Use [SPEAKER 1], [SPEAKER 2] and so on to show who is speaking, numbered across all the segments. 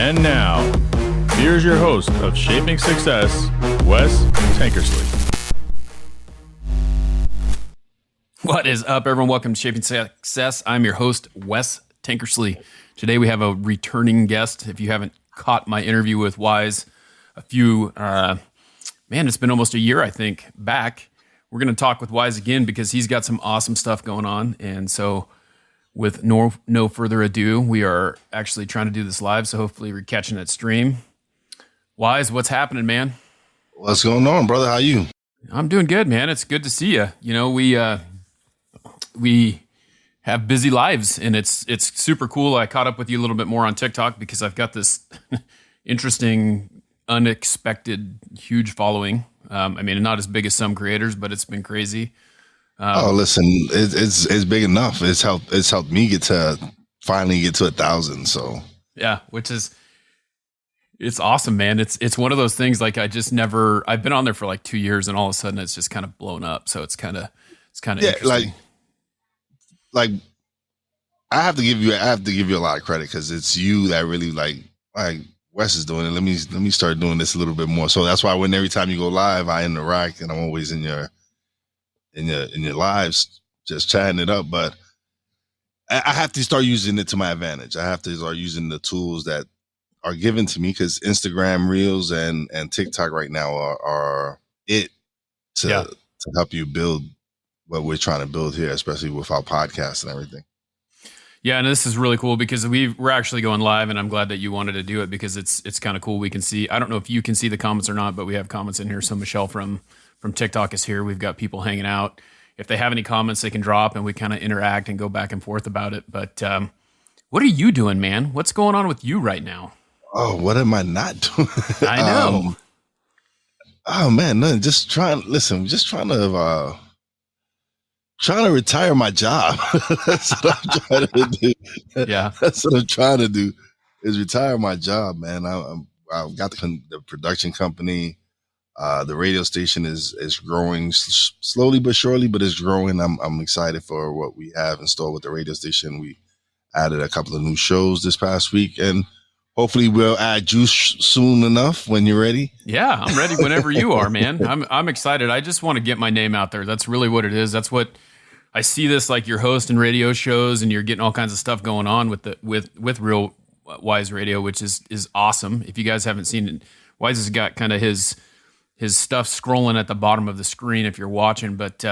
[SPEAKER 1] And now, here's your host of Shaping Success, Wes Tankersley.
[SPEAKER 2] What is up, everyone? Welcome to Shaping Success. I'm your host, Wes Tankersley. Today we have a returning guest. If you haven't caught my interview with Wize it's been almost a year, I think, back. We're going to talk with Wize again because he's got some awesome stuff going on. And so with no further ado, we are actually trying to do this live. So hopefully we're catching that stream. Wize, what's happening, man?
[SPEAKER 3] What's going on, brother? How you?
[SPEAKER 2] I'm doing good, man. It's good to see you. You know, we have busy lives, and it's super cool. I caught up with you a little bit more on TikTok because I've got this interesting, unexpected, huge following. Not as big as some creators, but it's been crazy.
[SPEAKER 3] Listen, it's big enough. It's helped me finally get to 1,000. So
[SPEAKER 2] yeah, it's awesome, man. It's one of those things like I've been on there for like 2 years, and all of a sudden it's just kind of blown up. So it's kind of interesting.
[SPEAKER 3] Like I have to give you a lot of credit because it's you that really like Wes is doing it. Let me start doing this a little bit more. So that's why when every time you go live, I interact and I'm always in your lives just chatting it up. But I have to start using it to my advantage. I have to start using the tools that are given to me because Instagram Reels and TikTok right now are it to help you build what we're trying to build here, especially with our podcast and everything.
[SPEAKER 2] Yeah, and this is really cool because we're actually going live, and I'm glad that you wanted to do it because it's kind of cool. We can see, I don't know if you can see the comments or not, but we have comments in here. So Michelle from TikTok is here. We've got people hanging out. If they have any comments, they can drop, and we kind of interact and go back and forth about it. But what are you doing, man? What's going on with you right now?
[SPEAKER 3] Oh, what am I not doing?
[SPEAKER 2] I know.
[SPEAKER 3] Oh man, no, just trying to retire my job. That's what I'm trying to do.
[SPEAKER 2] Yeah.
[SPEAKER 3] That's what I'm trying to do is retire my job, man. I've got the production company. The radio station is growing slowly but surely, but it's growing. I'm excited for what we have in store with the radio station. We added a couple of new shows this past week, and hopefully we'll add juice soon enough when you're ready.
[SPEAKER 2] Yeah, I'm ready whenever you are, man. I'm excited. I just want to get my name out there. That's really what it is. That's what I see this, like you're hosting radio shows and you're getting all kinds of stuff going on with Real Wize Radio, which is awesome. If you guys haven't seen it, Wize has got kind of his stuff scrolling at the bottom of the screen if you're watching, but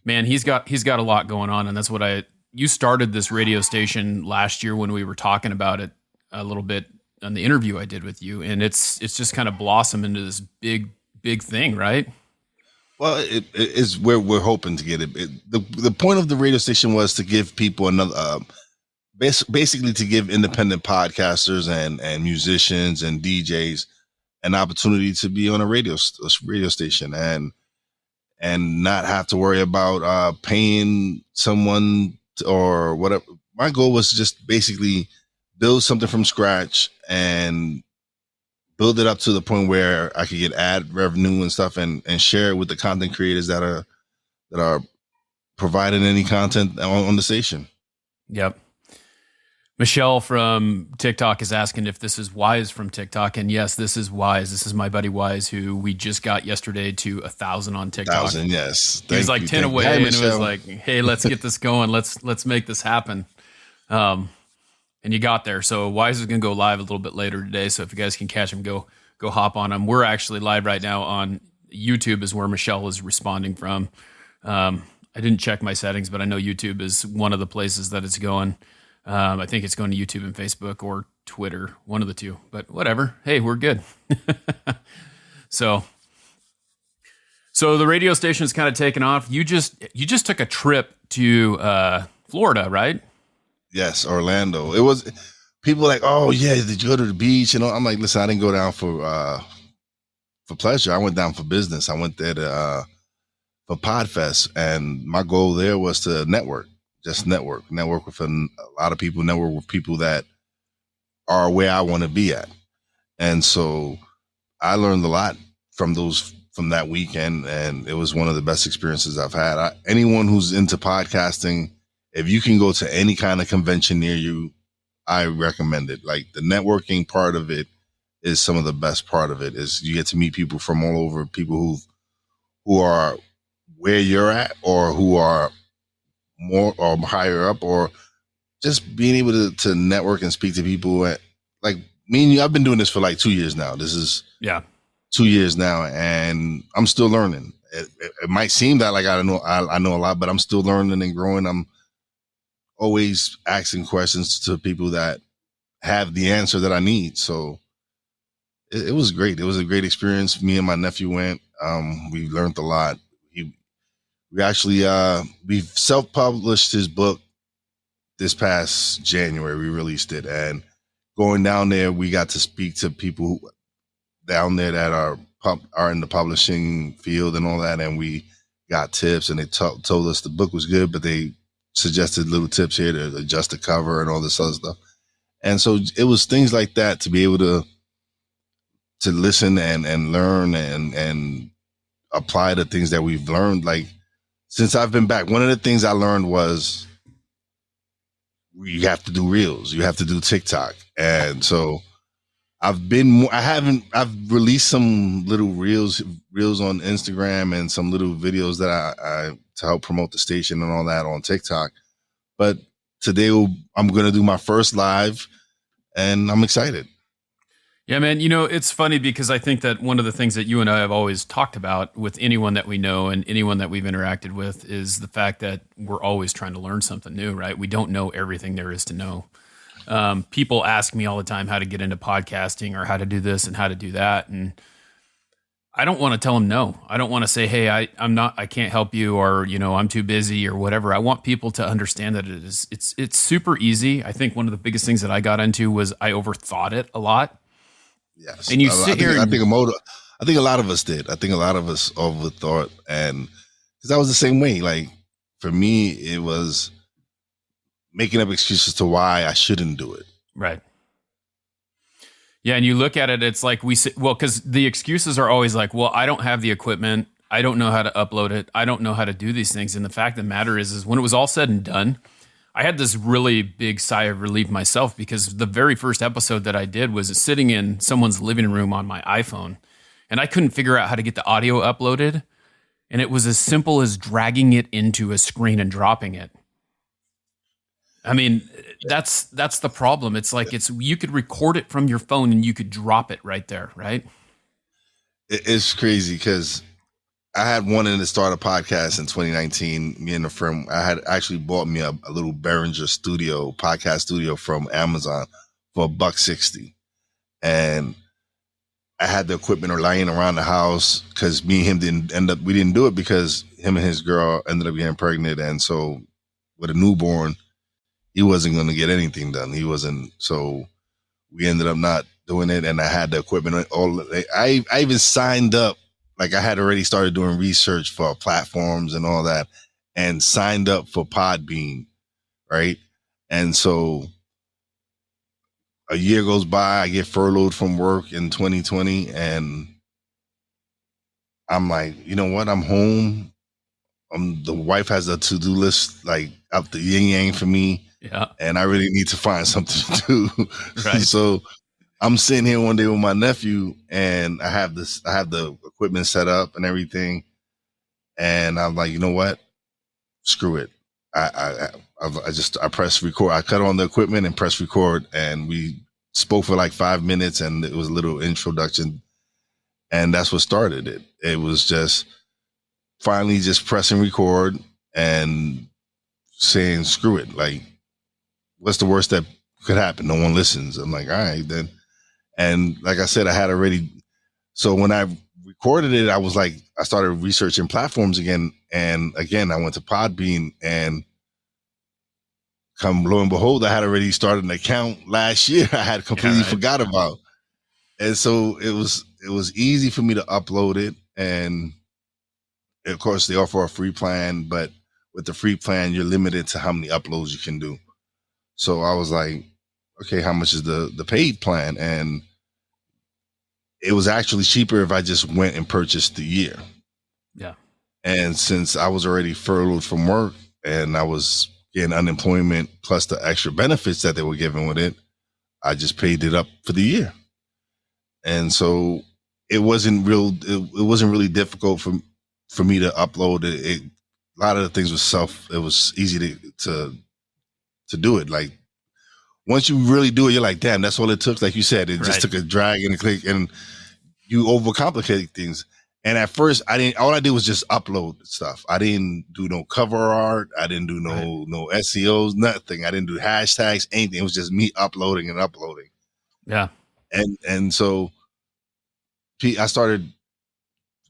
[SPEAKER 2] man, he's got a lot going on, and that's what you started this radio station last year when we were talking about it a little bit on the interview I did with you, and it's just kind of blossomed into this big thing, right?
[SPEAKER 3] Well, it is where we're hoping to get it. The point of the radio station was to give people another, basically to give independent podcasters and musicians and DJs an opportunity to be on a radio station and not have to worry about paying someone or whatever. My goal was just basically build something from scratch and build it up to the point where I could get ad revenue and stuff and share it with the content creators that are providing any content on the station.
[SPEAKER 2] Yep. Michelle from TikTok is asking if this is Wize from TikTok. And yes, this is Wize. This is my buddy Wize, who we just got yesterday to 1,000 on TikTok.
[SPEAKER 3] 1,000, yes.
[SPEAKER 2] He was like 10 away, and it was like, hey, let's get this going. Let's make this happen. And you got there. So Wize is going to go live a little bit later today. So if you guys can catch him, go hop on him. We're actually live right now on YouTube is where Michelle is responding from. I didn't check my settings, but I know YouTube is one of the places that it's going. I think it's going to YouTube and Facebook or Twitter, one of the two, but whatever. Hey, we're good. So the radio station is kind of taken off. You just took a trip to Florida, right?
[SPEAKER 3] Yes, Orlando. It was people like, oh yeah, did you go to the beach? You know, I'm like, listen, I didn't go down for pleasure. I went down for business. I went there for Podfest, and my goal there was to network with a lot of people, network with people that are where I want to be at. And so I learned a lot from that weekend, and it was one of the best experiences I've had. Anyone who's into podcasting, if you can go to any kind of convention near you, I recommend it. Like the networking part of it is some of the best part of it. Is you get to meet people from all over, people who are where you're at, or who are more or higher up, or just being able to network and speak to people. Like me and you, I've been doing this for like 2 years now. This is 2 years now, and I'm still learning. It might seem that like I know a lot, but I'm still learning and growing. I'm always asking questions to people that have the answer that I need. So it was great. It was a great experience. Me and my nephew went. We learned a lot. We actually we've self-published his book this past January. We released it, and going down there, we got to speak to people down there that are in the publishing field and all that, and we got tips, and they told us the book was good, but they suggested little tips here to adjust the cover and all this other stuff. And so it was things like that to be able to listen and learn and apply the things that we've learned. Like since I've been back, one of the things I learned was you have to do reels, you have to do TikTok. And so I've released some little reels on Instagram and some little videos that I to help promote the station and all that on TikTok. But today I'm going to do my first live, and I'm excited.
[SPEAKER 2] Yeah, man. You know, it's funny because I think that one of the things that you and I have always talked about with anyone that we know and anyone that we've interacted with is the fact that we're always trying to learn something new, right? We don't know everything there is to know. People ask me all the time how to get into podcasting or how to do this and how to do that. And I don't want to tell them no. I don't want to say, hey, I can't help you, or, you know, I'm too busy or whatever. I want people to understand that it's super easy. I think one of the biggest things that I got into was I overthought it a lot.
[SPEAKER 3] Yes.
[SPEAKER 2] And you sit here.
[SPEAKER 3] I think a lot of us did. I think a lot of us overthought, and because I was the same way. Like for me, it was making up excuses to why I shouldn't do it.
[SPEAKER 2] Right. Yeah. And you look at it, it's like because the excuses are always like, well, I don't have the equipment. I don't know how to upload it. I don't know how to do these things. And the fact of the matter is when it was all said and done, I had this really big sigh of relief myself, because the very first episode that I did was sitting in someone's living room on my iPhone, and I couldn't figure out how to get the audio uploaded. And it was as simple as dragging it into a screen and dropping it. I mean, that's the problem. It's like you could record it from your phone and you could drop it right there, right?
[SPEAKER 3] It's crazy because I had wanted to start a podcast in 2019. Me and a friend, I had actually bought me a little Behringer podcast studio from Amazon for $160. And I had the equipment lying around the house because me and him we didn't do it because him and his girl ended up getting pregnant. And so with a newborn, he wasn't going to get anything done. So we ended up not doing it. And I had the equipment. I even signed up. Like I had already started doing research for platforms and all that, and signed up for Podbean, right? And so a year goes by, I get furloughed from work in 2020, and I'm like, you know what? I'm home. The wife has a to-do list like up the yin yang for me, and I really need to find something to do. Right. So I'm sitting here one day with my nephew, and I have the equipment set up and everything. And I'm like, you know what? Screw it. I press record. I cut on the equipment and press record, and we spoke for like 5 minutes, and it was a little introduction, and that's what started it. It was just finally just pressing record and saying, screw it. Like, what's the worst that could happen? No one listens. I'm like, all right, then. And like I said, I had already. So when I recorded it, I started researching platforms again. And again, I went to Podbean, and come lo and behold, I had already started an account last year. I had completely forgot about. And so it was easy for me to upload it. And of course they offer a free plan, but with the free plan, you're limited to how many uploads you can do. So I was like, okay, how much is the paid plan? And it was actually cheaper if I just went and purchased the year.
[SPEAKER 2] Yeah.
[SPEAKER 3] And since I was already furloughed from work and I was getting unemployment plus the extra benefits that they were giving with it, I just paid it up for the year. And so it wasn't really difficult for me to upload it. A lot of the things it was easy to do it. Like once you really do it, you're like, damn, that's all it took. Like you said, it just took a drag and a click, and you overcomplicate things. And at first all I did was just upload stuff. I didn't do no cover art. I didn't do no SEOs, nothing. I didn't do hashtags, anything. It was just me uploading and uploading.
[SPEAKER 2] Yeah.
[SPEAKER 3] And so I started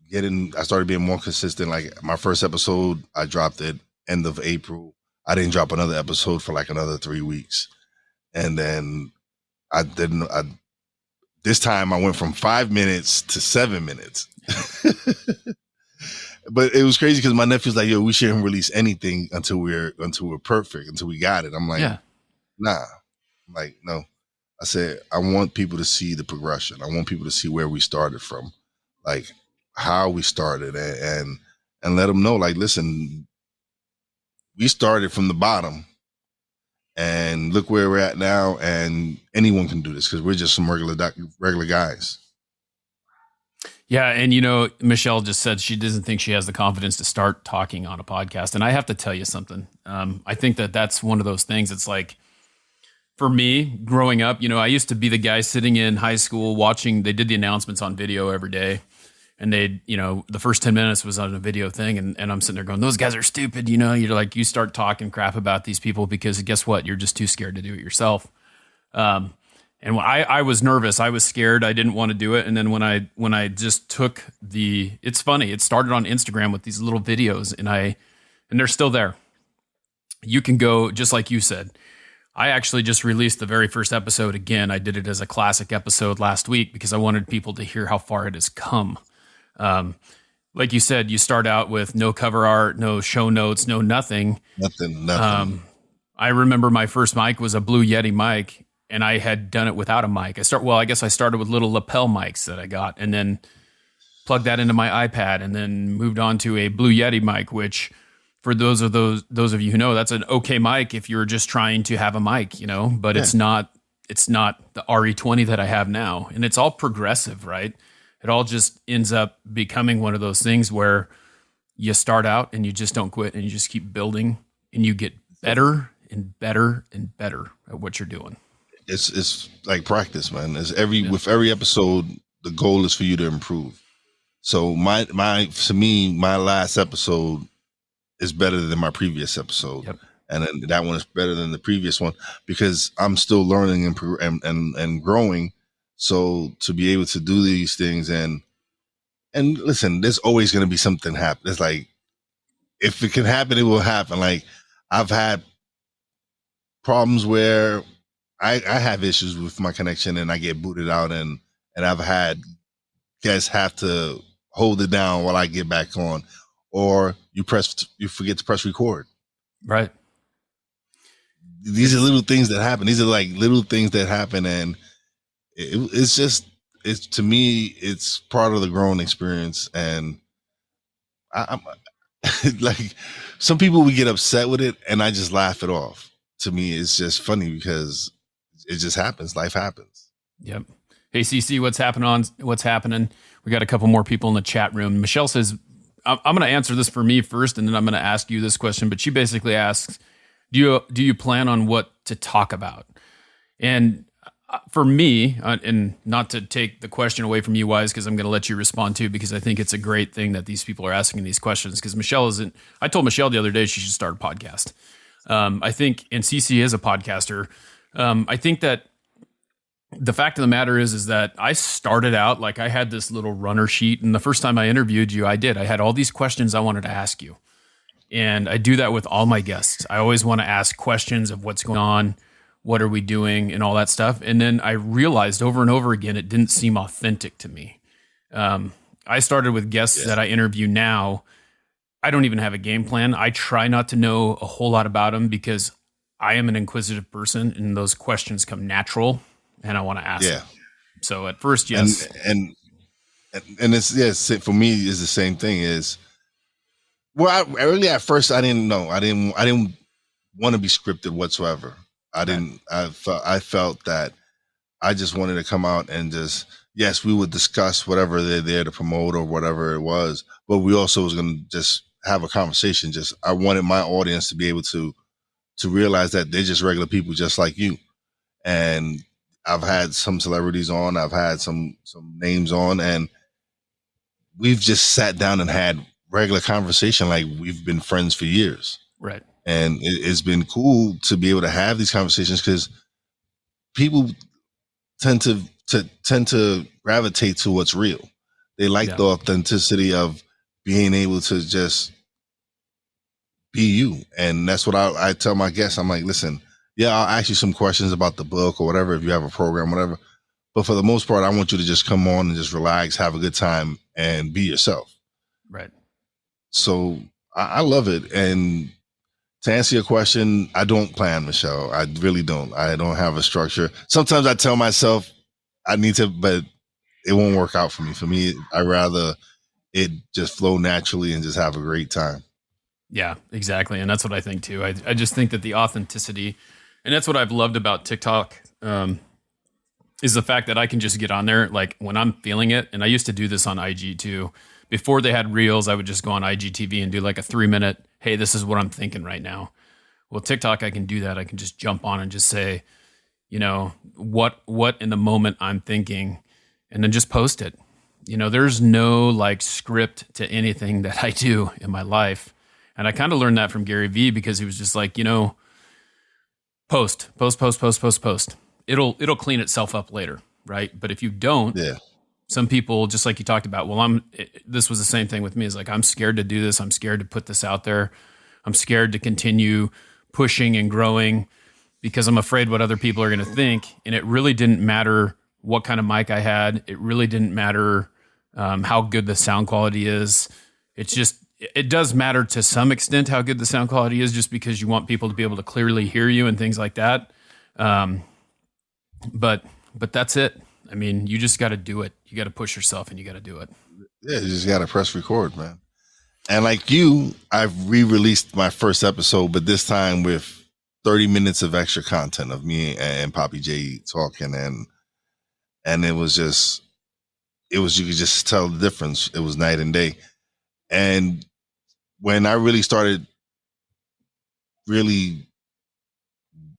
[SPEAKER 3] being more consistent. Like my first episode, I dropped it end of April. I didn't drop another episode for like another 3 weeks. And then this time I went from 5 minutes to 7 minutes. But it was crazy because my nephew's like, yo, we shouldn't release anything until we're perfect, until we got it. I'm like, nah. I'm like, no. I said, I want people to see the progression. I want people to see where we started from, like how we started, and let them know, like, listen, we started from the bottom and look where we're at now, and anyone can do this because we're just some regular guys.
[SPEAKER 2] Yeah. And, Michelle just said she doesn't think she has the confidence to start talking on a podcast. And I have to tell you something. I think that's one of those things. It's like, for me, growing up, I used to be the guy sitting in high school watching, they did the announcements on video every day. And the first 10 minutes was on a video thing. And I'm sitting there going, those guys are stupid. You're like, you start talking crap about these people because guess what? You're just too scared to do it yourself. And when I was nervous, I was scared. I didn't want to do it. And then when I just took it's funny. It started on Instagram with these little videos and they're still there. You can go, just like you said, I actually just released the very first episode again. I did it as a classic episode last week because I wanted people to hear how far it has come. Like you said, you start out with no cover art, no show notes, no nothing.
[SPEAKER 3] Nothing.
[SPEAKER 2] I remember my first mic was a Blue Yeti mic, and I had done it without a mic. I guess I started with little lapel mics that I got, and then plugged that into my iPad, and then moved on to a Blue Yeti mic, which for those of you who know, that's an okay mic if you're just trying to have a mic, but it's not the RE20 that I have now. And it's all progressive, right? It all just ends up becoming one of those things where you start out and you just don't quit and you just keep building and you get better and better and better at what you're doing.
[SPEAKER 3] It's like practice, man. With every episode, the goal is for you to improve. So my last episode is better than my previous episode. Yep. And then that one is better than the previous one because I'm still learning and growing. So to be able to do these things and listen, there's always going to be something happen. It's like, if it can happen, it will happen. Like I've had problems where I have issues with my connection and I get booted out and I've had guests have to hold it down while I get back on. Or you forget to press record. Right. These are little things that happen. These are like little things that happen. And it's to me, it's part of the growing experience. And I'm like, some people would get upset with it and I just laugh it off. To me, it's just funny because it just happens. Life happens.
[SPEAKER 2] Yep. Hey, CC, what's happening? We got a couple more people in the chat room. Michelle says, I'm going to answer this for me first, and then I'm going to ask you this question. But she basically asks, do you plan on what to talk about? And for me, and not to take the question away from you, Wize, because I'm going to let you respond too, because I think it's a great thing that these people are asking these questions. Because I told Michelle the other day she should start a podcast. I think, and CC is a podcaster. I think that the fact of the matter is that I started out like I had this little runner sheet, and the first time I interviewed you, I had all these questions I wanted to ask you. And I do that with all my guests. I always want to ask questions of what's going on, what are we doing, and all that stuff. And then I realized over and over again, it didn't seem authentic to me. I started with guests that I interview now. I don't even have a game plan. I try not to know a whole lot about them because I am an inquisitive person and those questions come natural. And I want to ask them. So at first, yes. And it's, for me, is the same thing at first, I didn't know. I didn't
[SPEAKER 3] want to be scripted whatsoever. I felt that I just wanted to come out and just, yes, we would discuss whatever they're there to promote or whatever it was, but we also was going to just have a conversation. Just, I wanted my audience to be able to realize that they're just regular people just like you. And I've had some celebrities on, I've had some names on, and we've just sat down and had regular conversation like we've been friends for years.
[SPEAKER 2] Right.
[SPEAKER 3] And it's been cool to be able to have these conversations because people tend to gravitate to what's real. They like the authenticity of being able to just be you. And that's what I tell my guests. I'm like, listen, yeah, I'll ask you some questions about the book or whatever, if you have a program, whatever. But for the most part, I want you to just come on and just relax, have a good time, and be yourself.
[SPEAKER 2] Right.
[SPEAKER 3] So I love it. And to answer your question, I don't plan, Michelle. I really don't. I don't have a structure. Sometimes I tell myself I need to, but it won't work out for me. For me, I rather it just flow naturally and just have a great time.
[SPEAKER 2] Yeah, exactly. And that's what I think too. I just think that the authenticity, and that's what I've loved about TikTok, is the fact that I can just get on there like when I'm feeling it. And I used to do this on IG too. Before they had Reels, I would just go on IGTV and do like a 3-minute, hey, this is what I'm thinking right now. Well, TikTok, I can do that. I can just jump on and just say, you know, what in the moment I'm thinking, and then just post it. You know, there's no like script to anything that I do in my life. And I kind of learned that from Gary Vee because he was just like, you know, post. It'll clean itself up later, right? But if you don't, some people, just like you talked about, well, this was the same thing with me. Is like, I'm scared to do this. I'm scared to put this out there. I'm scared to continue pushing and growing because I'm afraid what other people are going to think. And it really didn't matter what kind of mic I had. It really didn't matter how good the sound quality is. It's just, it does matter to some extent how good the sound quality is, just because you want people to be able to clearly hear you and things like that. But that's it. I mean, you just got to do it. You got to push yourself and you got to do it.
[SPEAKER 3] Yeah, you just got to press record, man. And like you, I've re-released my first episode, but this time with 30 minutes of extra content of me and Poppy J talking, and it was you could just tell the difference. It was night and day. And when I really started really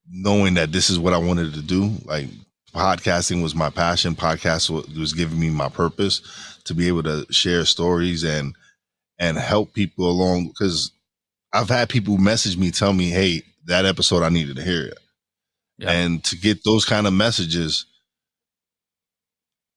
[SPEAKER 3] knowing that this is what I wanted to do, like podcasting was my passion. Podcast was giving me my purpose to be able to share stories and help people along. Because I've had people message me, tell me, hey, that episode, I needed to hear it. Yeah. And to get those kind of messages,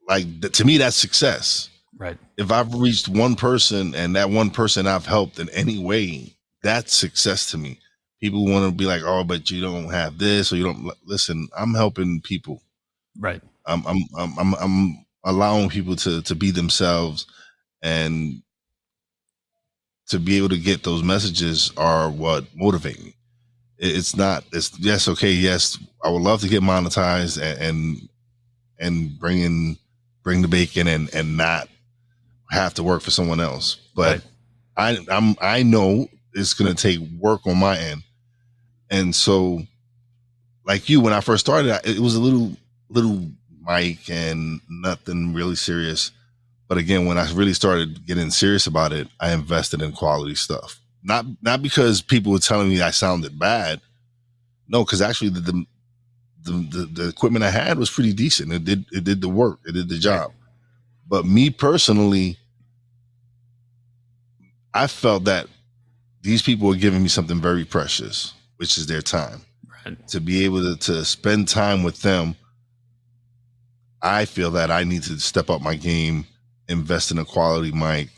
[SPEAKER 3] like to me, that's success.
[SPEAKER 2] Right.
[SPEAKER 3] If I've reached one person and that one person I've helped in any way, that's success to me. People want to be like, oh, but you don't have this, or you don't listen. I'm helping people.
[SPEAKER 2] Right.
[SPEAKER 3] I'm allowing people to be themselves, and to be able to get those messages are what motivate me. It's yes, okay, yes, I would love to get monetized and bring the bacon and not have to work for someone else. But right. I know it's gonna take work on my end. And so, like you, when I first started, it was a little mic and nothing really serious. But again, when I really started getting serious about it, I invested in quality stuff. Not because people were telling me I sounded bad. No, because actually the equipment I had was pretty decent. It did the work. It did the job. But me personally, I felt that these people were giving me something very precious, which is their time. Right. To be able to spend time with them, I feel that I need to step up my game, invest in a quality mic.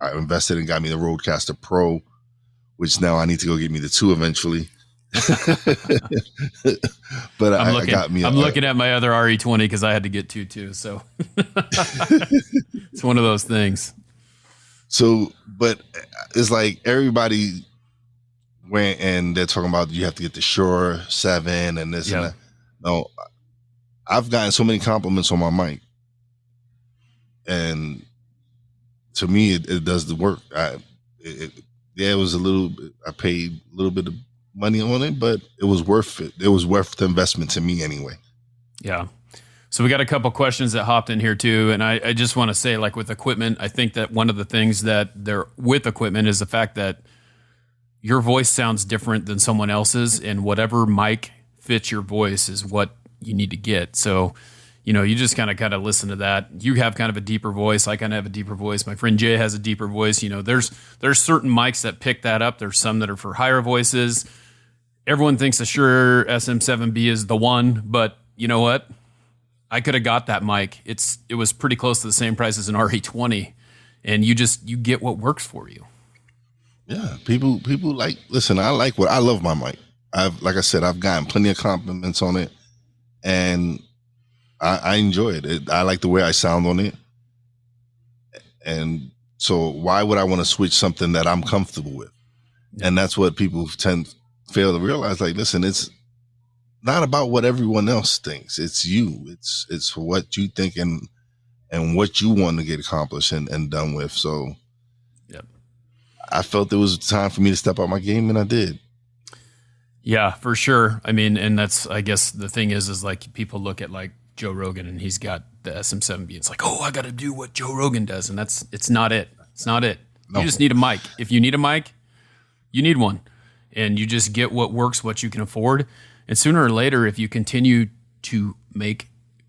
[SPEAKER 3] I invested and got me the Rodecaster Pro, which now I need to go get me the 2 eventually. But I'm
[SPEAKER 2] looking at my other RE20 because I had to get 2 too. So it's one of those things.
[SPEAKER 3] So, but it's like everybody went and they're talking about you have to get the Shure 7 and this and that. No, I've gotten so many compliments on my mic, and to me, it does the work. It was a little. I paid a little bit money on it, but it was worth it. It was worth the investment to me anyway.
[SPEAKER 2] Yeah. So we got a couple questions that hopped in here too. And I just want to say, like with equipment, I think that one of the things that they're with equipment is the fact that your voice sounds different than someone else's, and whatever mic fits your voice is what you need to get. So, you just kind of listen to that. You have kind of a deeper voice. I kind of have a deeper voice. My friend Jay has a deeper voice. There's certain mics that pick that up. There's some that are for higher voices. Everyone thinks the Shure SM7B is the one, but you know what? I could have got that mic. It was pretty close to the same price as an RE20, and you get what works for you.
[SPEAKER 3] Yeah, people listen. I love my mic. Like I said, I've gotten plenty of compliments on it, and I enjoy it. I like the way I sound on it, and so why would I want to switch something that I'm comfortable with? Yeah. And that's what people fail to realize. Like, listen, it's not about what everyone else thinks. It's you. It's what you think and what you want to get accomplished and done with. So,
[SPEAKER 2] yep.
[SPEAKER 3] I felt it was time for me to step out my game, and I did.
[SPEAKER 2] Yeah, for sure. I mean, and that's, I guess the thing is like people look at like Joe Rogan and he's got the SM7B. It's like, oh, I got to do what Joe Rogan does. And it's not it. It's not it. No. You just need a mic. If you need a mic, you need one, and you just get what works, what you can afford. And sooner or later, if you continue to make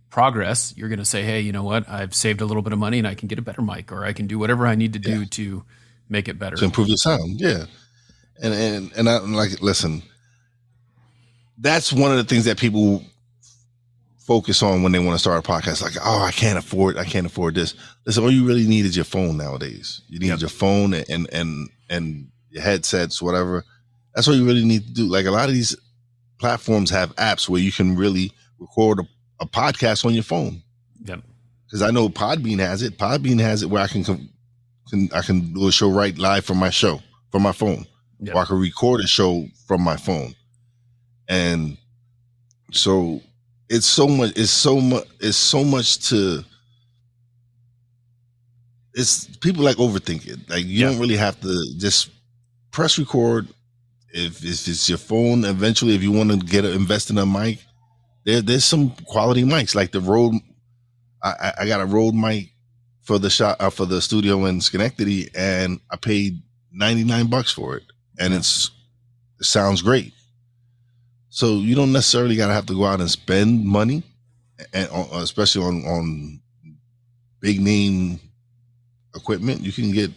[SPEAKER 2] progress, you're going to say, hey, you know what? I've saved a little bit of money and I can get a better mic, or I can do whatever I need to do to make it better.
[SPEAKER 3] To improve the sound. Yeah. And I'm like, listen, that's one of the things that people focus on when they want to start a podcast. Like, oh, I can't afford this. Listen, all you really need is your phone nowadays. You need your phone and your headsets, whatever. That's what you really need to do. Like, a lot of these platforms have apps where you can really record a podcast on your phone.
[SPEAKER 2] Yep.
[SPEAKER 3] Because I know Podbean has it. Podbean has it where I can do a show right live from my phone. Yep. Or I can record a show from my phone. And so it's so much to, it's people like overthink it. Like, you don't really have to just press record. If it's your phone, eventually, if you want to invest in a mic, there's some quality mics like the Rode. I got a Rode mic for the shop for the studio in Schenectady, and I paid $99 for it, and it sounds great. So you don't necessarily gotta have to go out and spend money, and especially on big name equipment. You can get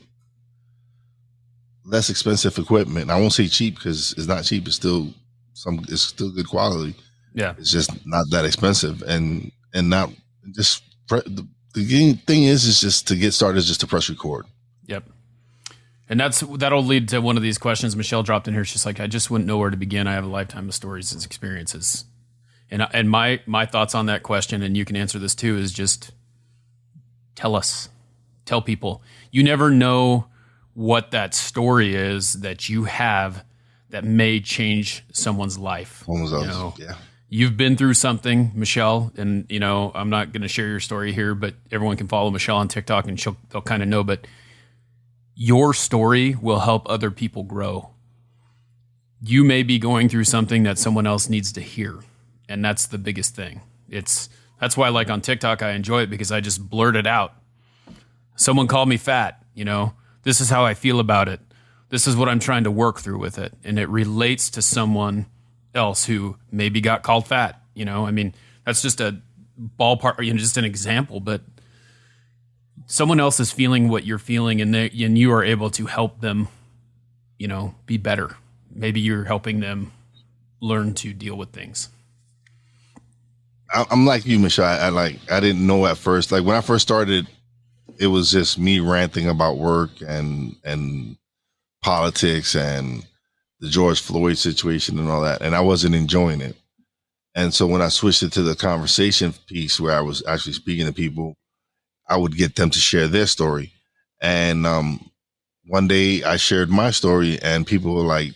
[SPEAKER 3] less expensive equipment. I won't say cheap because it's not cheap. It's still good quality.
[SPEAKER 2] Yeah,
[SPEAKER 3] it's just not that expensive, and not just the thing is just to get started, is just to press record.
[SPEAKER 2] Yep. And that'll lead to one of these questions Michelle dropped in here. She's like, I just wouldn't know where to begin. I have a lifetime of stories and experiences. And my thoughts on that question, and you can answer this too, is just tell people. You never know what that story is that you have that may change someone's life. You've been through something, Michelle, and I'm not going to share your story here, but everyone can follow Michelle on TikTok and they'll kind of know, but your story will help other people grow. You may be going through something that someone else needs to hear, and that's the biggest thing. That's why, like, on TikTok, I enjoy it because I just blurt it out. Someone called me fat, this is how I feel about it. This is what I'm trying to work through with it. And it relates to someone else who maybe got called fat. That's just a ballpark, just an example, but someone else is feeling what you're feeling, and you are able to help them, be better. Maybe you're helping them learn to deal with things.
[SPEAKER 3] I'm like you, Michelle. I didn't know at first. Like, when I first started, it was just me ranting about work and politics and the George Floyd situation and all that, and I wasn't enjoying it. And so when I switched it to the conversation piece, where I was actually speaking to people, I would get them to share their story. And one day I shared my story, and people were like,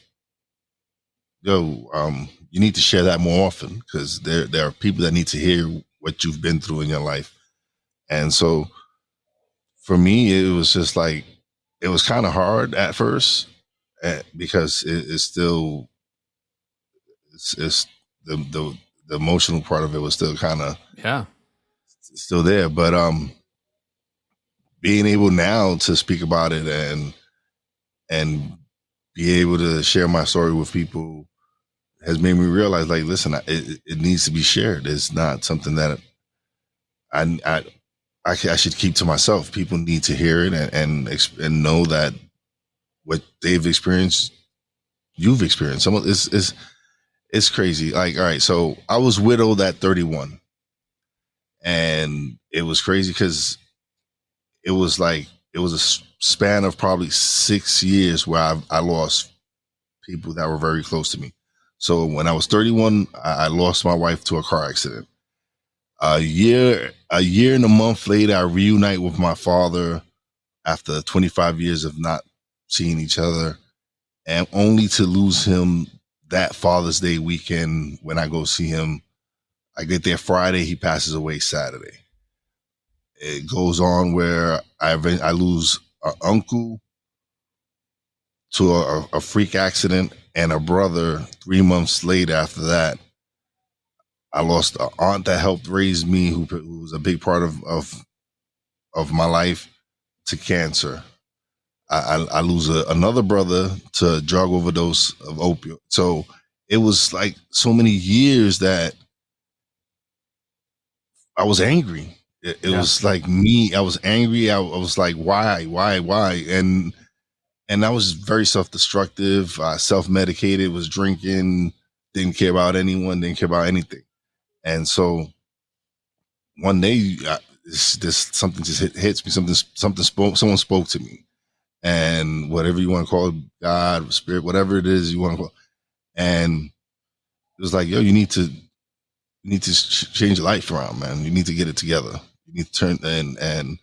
[SPEAKER 3] yo, you need to share that more often, because there are people that need to hear what you've been through in your life. And so for me, it was just like, it was kind of hard at first, because it's still it's the emotional part of it was still kind of
[SPEAKER 2] Yeah.
[SPEAKER 3] still there. But being able now to speak about it and be able to share my story with people has made me realize, like, listen, it needs to be shared. It's not something that I should keep to myself. People need to hear it and know that what they've experienced, you've experienced. Some of it's crazy. Like, all right, so I was widowed at 31, and it was crazy because it was a span of probably 6 years where I lost people that were very close to me. So when I was 31, I lost my wife to a car accident. A year and a month later, I reunite with my father after 25 years of not seeing each other, and only to lose him that Father's Day weekend when I go see him. I get there Friday, he passes away Saturday. It goes on where I lose an uncle to a freak accident, and a brother 3 months later after that. I lost an aunt that helped raise me, who was a big part of my life, to cancer. I lose another brother to drug overdose of opioid. So it was like so many years that I was angry. It was like me. I was angry. I was like, why? And I was very self-destructive, self-medicated, was drinking, didn't care about anyone, didn't care about anything. And so one day, this something just hits me. Someone spoke to me, and whatever you want to call it, God, spirit, whatever it is you want to call it. And it was like, yo, you need to change your life around, man. You need to get it together. You need to turn and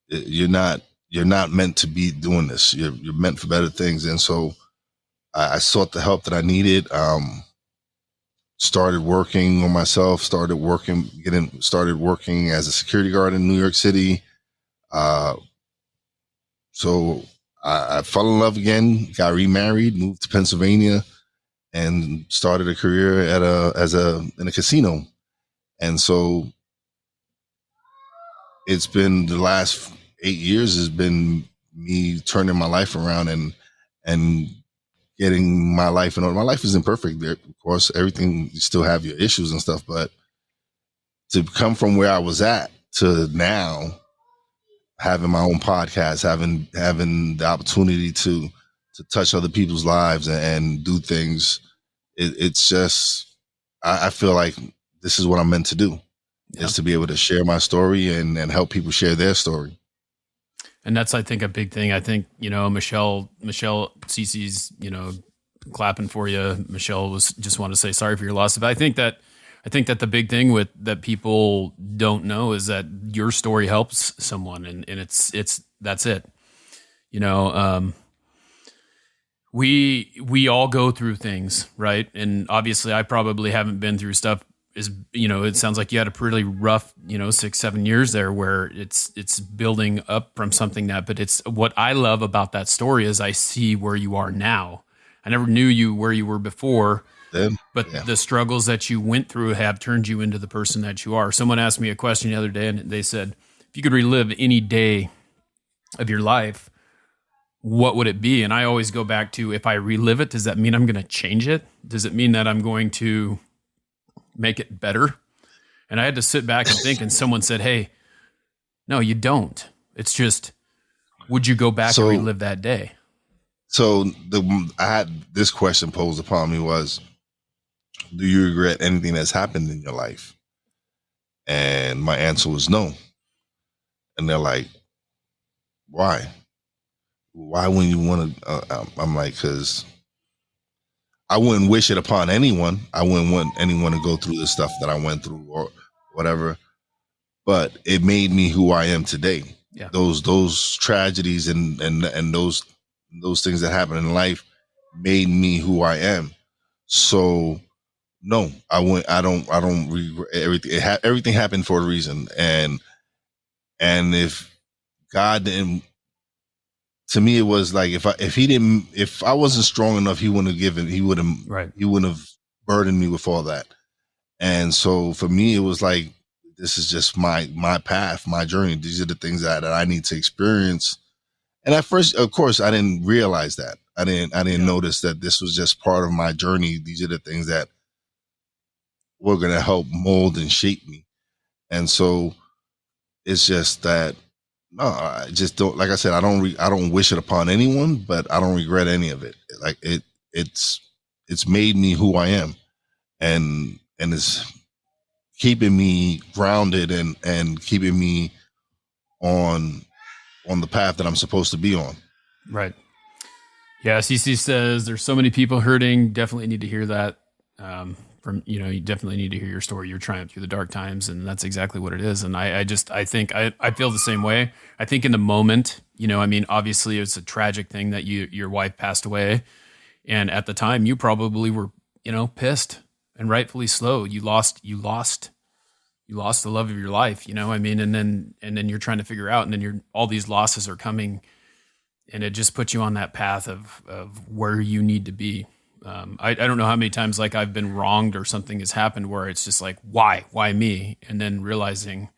[SPEAKER 3] you're not meant to be doing this. You're meant for better things. And so I sought the help that I needed. Started working on myself, started working as a security guard in New York City. So I fell in love again, got remarried, moved to Pennsylvania, and started a career in a casino. And so it's been the last 8 years has been me turning my life around and getting my life in order. My life isn't perfect. Of course, everything, you still have your issues and stuff, but to come from where I was at to now having my own podcast, having the opportunity to touch other people's lives and do things, it's just, I feel like this is what I'm meant to do, is to be able to share my story and help people share their story.
[SPEAKER 2] And that's, I think, a big thing. I think, Michelle Cece's, clapping for you. Michelle was just want to say sorry for your loss. But I think that the big thing that people don't know is that your story helps someone, and it's that's it. We all go through things, right? And obviously I probably haven't been through stuff. It sounds like you had a pretty rough, 6-7 years there where it's building up from something but it's what I love about that story is I see where you are now. I never knew you where you were before, but the struggles that you went through have turned you into the person that you are. Someone asked me a question the other day, and they said, if you could relive any day of your life, what would it be? And I always go back to, if I relive it, does that mean I'm going to change it? Does it mean that I'm going to make it better? And I had to sit back and think, and someone said, hey, no, you don't. It's just, would you go back and relive that day?
[SPEAKER 3] So I had this question posed upon me was, do you regret anything that's happened in your life? And my answer was no. And they're like, why? Why wouldn't you want to? I'm like, because I wouldn't wish it upon anyone. I wouldn't want anyone to go through the stuff that I went through or whatever. But it made me who I am today.
[SPEAKER 2] Yeah.
[SPEAKER 3] Those tragedies and those things that happen in life made me who I am. So no, I don't regret everything. Everything happened for a reason. And if God didn't, to me, it was like, if I wasn't strong enough, he wouldn't have burden me with all that. And so for me, it was like, this is just my path, my journey. These are the things that I need to experience. And at first, of course, I didn't realize that. I didn't notice that this was just part of my journey. These are the things that were going to help mold and shape me. And so it's just that, no, I just don't, like I said, I don't wish it upon anyone, but I don't regret any of it. Like it's made me who I am, and it's keeping me grounded and keeping me on the path that I'm supposed to be on.
[SPEAKER 2] Right. Yeah. CC says there's so many people hurting. Definitely need to hear that. You definitely need to hear your story, your triumph through the dark times. And that's exactly what it is. And I think I feel the same way. I think in the moment, obviously it's a tragic thing that your wife passed away. And at the time you probably were, pissed, and rightfully so. You lost the love of your life, and then you're trying to figure out, and then all these losses are coming, and it just puts you on that path of where you need to be. I don't know how many times like I've been wronged or something has happened where it's just like, why me? And then realizing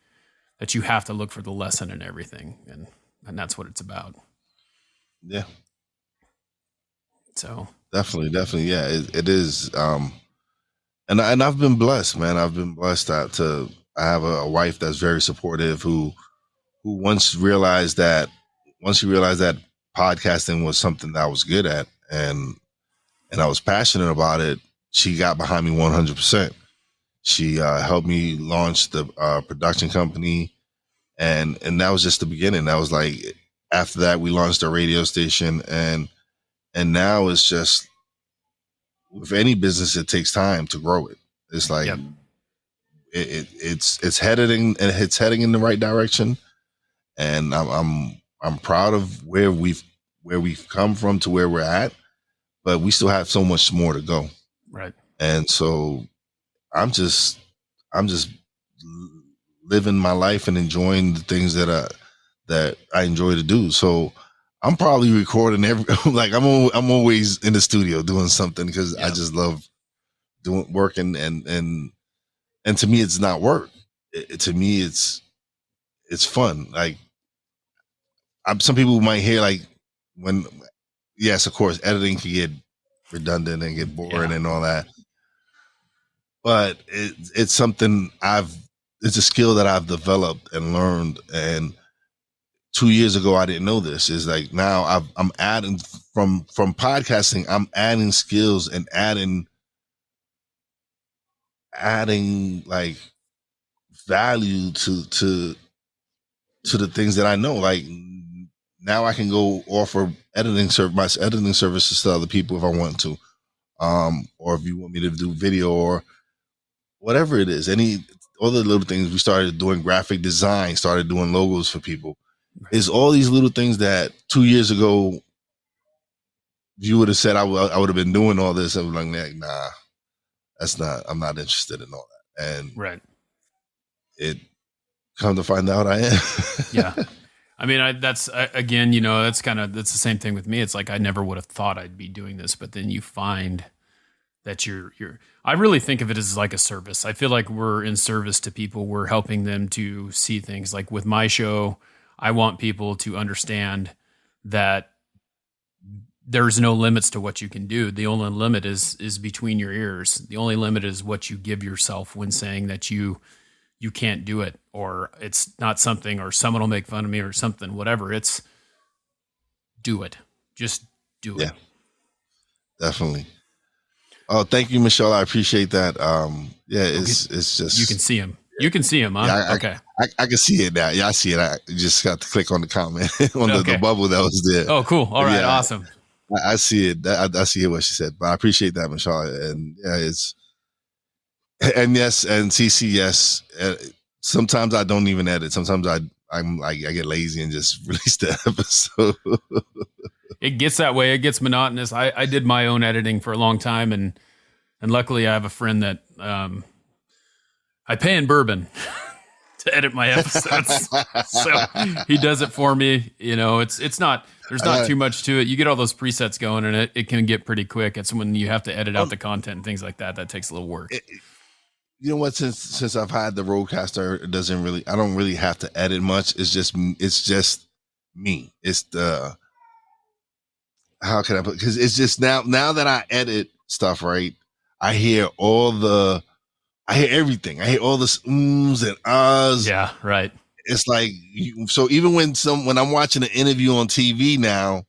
[SPEAKER 2] that you have to look for the lesson in everything. And that's what it's about.
[SPEAKER 3] Yeah.
[SPEAKER 2] So
[SPEAKER 3] definitely. Yeah, it is. And I've been blessed, man. I've been blessed I have a wife that's very supportive who once she realized that podcasting was something that I was good at and I was passionate about it, she got behind me 100%. She helped me launch the production company, and that was just the beginning. That was like, after that we launched a radio station, and now it's just, with any business, it takes time to grow it. It's like, yep. It's heading in the right direction, and I'm proud of where we've come from to where we're at, but we still have so much more to go.
[SPEAKER 2] Right.
[SPEAKER 3] And so I'm just living my life and enjoying the things that I enjoy to do. So I'm probably recording like I'm always in the studio doing something, because I just love working, and to me it's not work. To me it's fun. Like, some people might hear like, yes, of course, editing can get redundant and get boring and all that, but it's something it's a skill that I've developed and learned. And 2 years ago, I didn't know this. Is like, now I'm adding from podcasting, I'm adding skills and adding like value to the things that I know. Like, now I can go offer my editing services to other people if I want to, or if you want me to do video or whatever it is, all the little things. We started doing graphic design, started doing logos for people. It's all these little things that 2 years ago, if you would have said I would have been doing all this, I was like, nah, I'm not interested in all that. And
[SPEAKER 2] right.
[SPEAKER 3] It come to find out I am.
[SPEAKER 2] Yeah. I mean, that's again, that's the same thing with me. It's like, I never would have thought I'd be doing this, but then you find that I really think of it as like a service. I feel like we're in service to people. We're helping them to see things. Like with my show, I want people to understand that there's no limits to what you can do. The only limit is between your ears. The only limit is what you give yourself when saying that you can't do it, or it's not something, or someone will make fun of me or something, whatever. It's do it. Just do it.
[SPEAKER 3] Yeah, definitely. Oh, thank you, Michelle. I appreciate that. It's just,
[SPEAKER 2] you can see him. You can see him, huh?
[SPEAKER 3] Yeah,
[SPEAKER 2] okay.
[SPEAKER 3] I can see it now. Yeah, I see it. I just got to click on the comment on the bubble that was there.
[SPEAKER 2] Oh, cool. All right.
[SPEAKER 3] Yeah,
[SPEAKER 2] Awesome.
[SPEAKER 3] I see it. I see what she said, but I appreciate that, Michelle. And yeah, and yes, and CC, yes. Sometimes I don't even edit. Sometimes I get lazy and just release the episode.
[SPEAKER 2] It gets that way. It gets monotonous. I did my own editing for a long time, and luckily I have a friend that I pay in bourbon to edit my episodes. So he does it for me. You know, it's not, there's not too much to it. You get all those presets going and it can get pretty quick. It's when you have to edit out the content and things like that. That takes a little work.
[SPEAKER 3] You know what? Since I've had the Rodecaster, I don't really have to edit much. It's just me. It's how can I put? Because it's just now that I edit stuff, right? I hear everything. I hear all the ums and ahs.
[SPEAKER 2] Yeah, right.
[SPEAKER 3] It's like, so even when I'm watching an interview on TV now,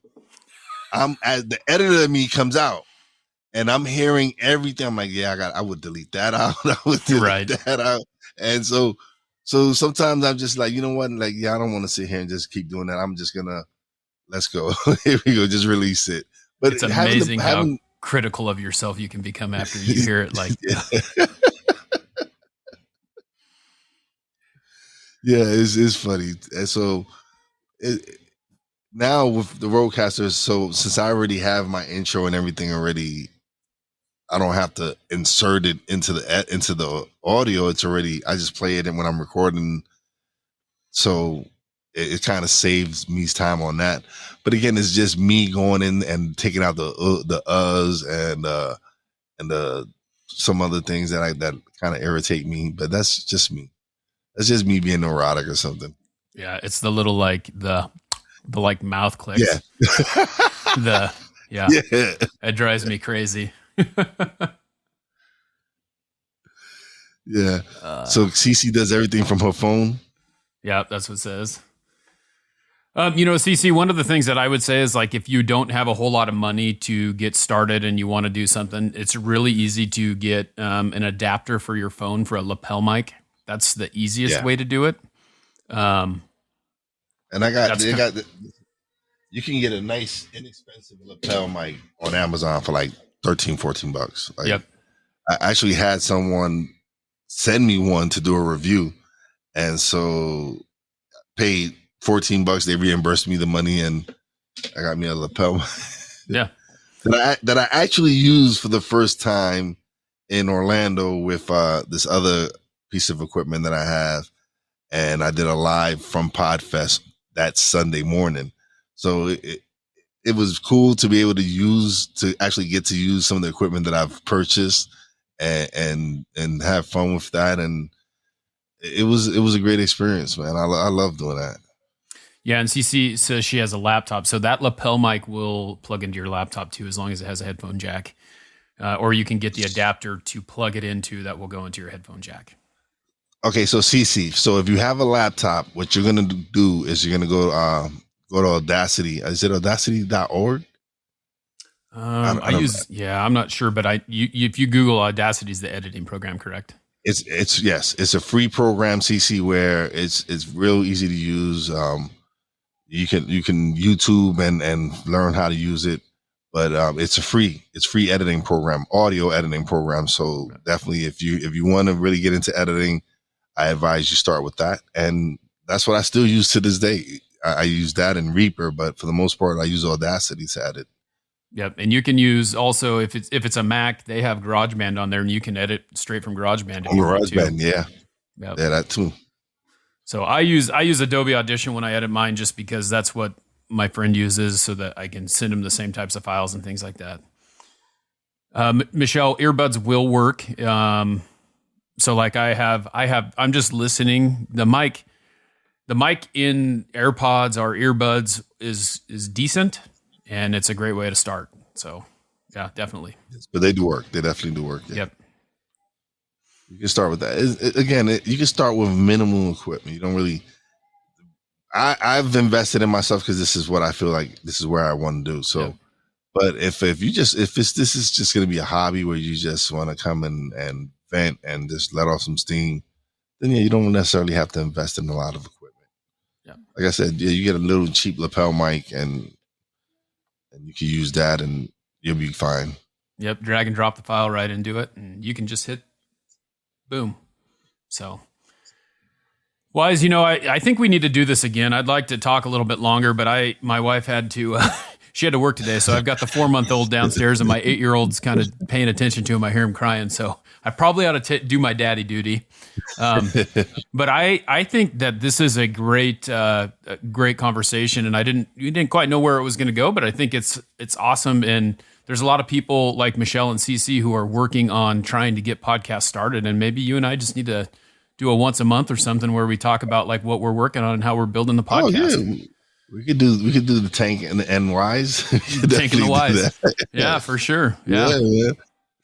[SPEAKER 3] the editor of me comes out. And I'm hearing everything. I'm like, yeah, I would delete that out. I would delete that out. And so sometimes I'm just like, you know what? Like, yeah, I don't want to sit here and just keep doing that. I'm just gonna let's go. Here we go. Just release it. But
[SPEAKER 2] it's amazing how critical of yourself you can become after you hear it. Like,
[SPEAKER 3] yeah, it's funny. And so now with the Rodecaster, so since I already have my intro and everything already, I don't have to insert it into the audio. It's already, I just play it when I'm recording. So it kind of saves me time on that. But again, it's just me going in and taking out the uhs and some other things that kind of irritate me. But that's just me. That's just me being neurotic or something.
[SPEAKER 2] Yeah, it's the little like the like mouth clicks.
[SPEAKER 3] Yeah.
[SPEAKER 2] Yeah. It drives me crazy.
[SPEAKER 3] Yeah. So Cece does everything from her phone.
[SPEAKER 2] Yeah, that's what it says. Cece, one of the things that I would say is like if you don't have a whole lot of money to get started and you want to do something, it's really easy to get an adapter for your phone for a lapel mic. That's the easiest way to do it. And
[SPEAKER 3] you can get a nice inexpensive lapel mic on Amazon for like $13-$14. Like,
[SPEAKER 2] yep.
[SPEAKER 3] I actually had someone send me one to do a review, and so paid $14. They reimbursed me the money, and I got me a lapel.
[SPEAKER 2] Yeah,
[SPEAKER 3] that I actually used for the first time in Orlando with this other piece of equipment that I have, and I did a live from Podfest that Sunday morning. So it was cool to be able to actually get to use some of the equipment that I've purchased and have fun with that. And it was a great experience, man. I love doing that.
[SPEAKER 2] Yeah. And CC says she has a laptop. So that lapel mic will plug into your laptop too, as long as it has a headphone jack. Or you can get the adapter to plug it into that will go into your headphone jack.
[SPEAKER 3] Okay. So CC, so if you have a laptop, what you're going to do is you're going to go to Audacity. Is it audacity.org?
[SPEAKER 2] I'm not sure, but if you Google Audacity is the editing program, correct?
[SPEAKER 3] It's a free program, CC, where it's real easy to use. You can YouTube and learn how to use it, but it's free editing program, audio editing program. So definitely, if you want to really get into editing, I advise you start with that, and that's what I still use to this day. I use that in Reaper, but for the most part, I use Audacity to edit.
[SPEAKER 2] Yep, and you can use also if it's a Mac, they have GarageBand on there, and you can edit straight from GarageBand.
[SPEAKER 3] GarageBand, yeah,
[SPEAKER 2] yep.
[SPEAKER 3] Yeah, that too.
[SPEAKER 2] So I use Adobe Audition when I edit mine, just because that's what my friend uses, so that I can send him the same types of files and things like that. Michelle, earbuds will work. So like I'm just listening. The mic in AirPods or earbuds is decent, and it's a great way to start. So yeah, definitely.
[SPEAKER 3] But they do work. They definitely do work. Yeah.
[SPEAKER 2] Yep.
[SPEAKER 3] You can start with that. You can start with minimal equipment. You don't really. I've invested in myself because this is what I feel like. This is where I want to do. So, yep. But if this is just going to be a hobby where you just want to come and vent and just let off some steam, then yeah, you don't necessarily have to invest in a lot of equipment.
[SPEAKER 2] Yeah.
[SPEAKER 3] Like I said, yeah, you get a little cheap lapel mic and you can use that and you'll be fine.
[SPEAKER 2] Yep. Drag and drop the file right into it, and you can just hit boom. So Wize, I think we need to do this again. I'd like to talk a little bit longer, but my wife had to, she had to work today, so I've got the 4-month-old downstairs, and my 8-year-old's kind of paying attention to him. I hear him crying, so I probably ought to do my daddy duty. But I think that this is a great conversation, and you didn't quite know where it was going to go, but I think it's awesome. And there's a lot of people like Michelle and CC who are working on trying to get podcasts started, and maybe you and I just need to do a once a month or something where we talk about like what we're working on and how we're building the podcast.
[SPEAKER 3] Oh, yeah. We could do the Tank and Wize.
[SPEAKER 2] Tank and the Wize. Yeah, for sure. Yeah.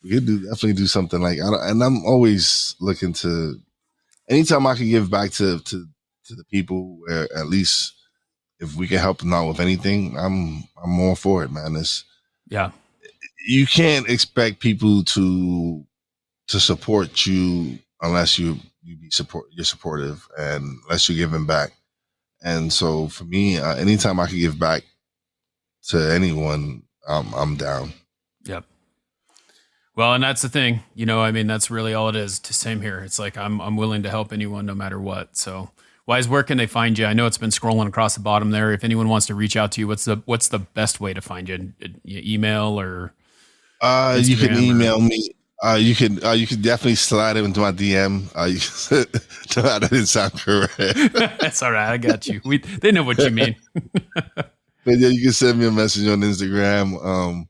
[SPEAKER 3] We could definitely do something like, and I'm always looking to, anytime I can give back to the people, where at least if we can help them out with anything, I'm all for it, man. You can't expect people to support you unless you're supportive, and unless you're giving back. And so for me, anytime I can give back to anyone, I'm down.
[SPEAKER 2] Yep. Well, and that's the thing, that's really all it is. Same here. It's like, I'm willing to help anyone no matter what. So Wize, where can they find you? I know it's been scrolling across the bottom there. If anyone wants to reach out to you, what's the best way to find you? Email or Instagram,
[SPEAKER 3] you can email me. You can definitely slide it into my DM. That didn't sound correct.
[SPEAKER 2] That's all right. I got you. They know what you mean.
[SPEAKER 3] But yeah, you can send me a message on Instagram.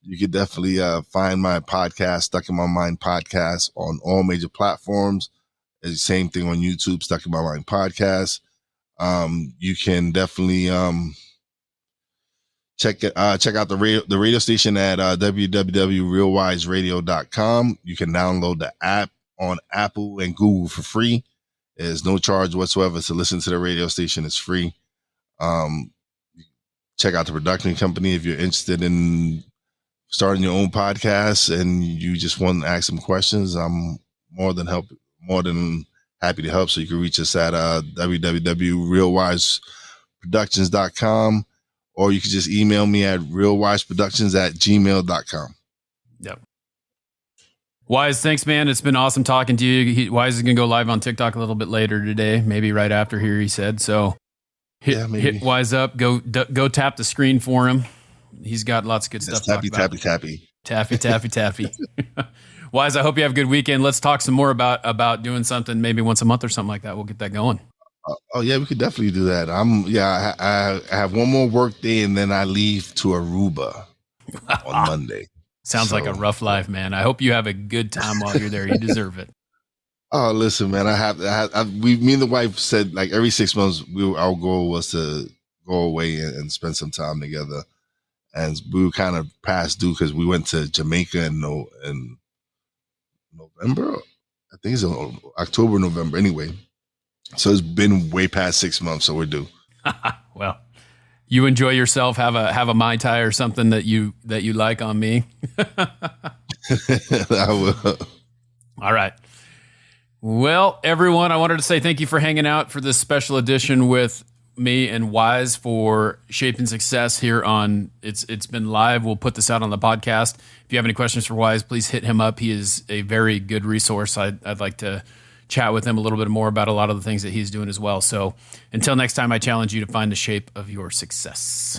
[SPEAKER 3] You can definitely find my podcast, Stuck in My Mind podcast, on all major platforms. It's the same thing on YouTube, Stuck in My Mind podcast. You can definitely check out the radio station at www.realwiseradio.com. You can download the app on Apple and Google for free. There's no charge whatsoever to listen to the radio station. It's free. Check out the production company if you're interested in starting your own podcast and you just want to ask some questions. I'm more than happy to help. So you can reach us at www.realwiseproductions.com. Or you can just email me at realwiseproductions@gmail.com.
[SPEAKER 2] Yep. Wize, thanks, man. It's been awesome talking to you. Wize is going to go live on TikTok a little bit later today, maybe right after here, he said. So hit Wize up. Go tap the screen for him. He's got lots of good stuff to talk about.
[SPEAKER 3] Tappy.
[SPEAKER 2] Wize, I hope you have a good weekend. Let's talk some more about doing something maybe once a month or something like that. We'll get that going.
[SPEAKER 3] Oh yeah, we could definitely do that. I have one more work day and then I leave to Aruba on Monday.
[SPEAKER 2] Sounds like a rough life, man. I hope you have a good time while you're there. You deserve it.
[SPEAKER 3] Oh, listen, man. Me and the wife said like every 6 months our goal was to go away and spend some time together, and we were kind of past due because we went to Jamaica in November. I think it's October, November. Anyway. So it's been way past 6 months, so we're due.
[SPEAKER 2] Well, you enjoy yourself. Have a Mai Tai or something that you like on me.
[SPEAKER 3] I will.
[SPEAKER 2] All right. Well, everyone, I wanted to say thank you for hanging out for this special edition with me and Wize for Shaping Success here on It's Been Live. We'll put this out on the podcast. If you have any questions for Wize, please hit him up. He is a very good resource. I'd like to chat with him a little bit more about a lot of the things that he's doing as well. So until next time, I challenge you to find the shape of your success.